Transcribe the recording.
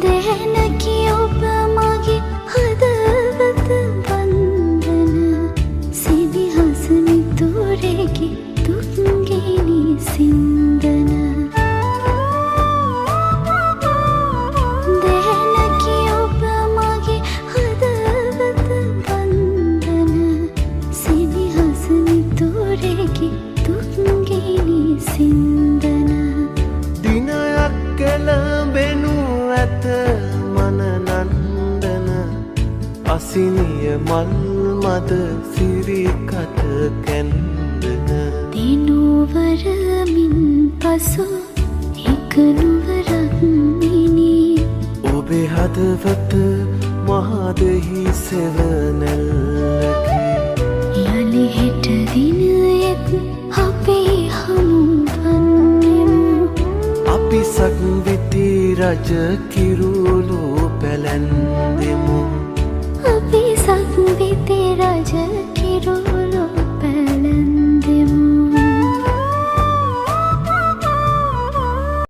දැනකි ඔබ මගේ හදවත වන්දන සිදිහස මිතුරෙකි දුක්ගිනි සින්දන දැනකි ඔබ මගේ හදවත වන්දන සිදිහස මිතුරෙකි දුක්ගිනි සින්දන දිනයක් කෙළඹෙනු ඇත මනනන්දන අසිනිය මල් මද සිරිකට කැන්දන දිනුවරමින් පසු එක නුවරක් මිනී ඔබේ හදවත මහදෙහි සෙවනැල්ලකි යළි හෙට දිනයෙත් අපේ හමුවන්නෙමු අපි සක්විති රජ කිරුළු පැලැන්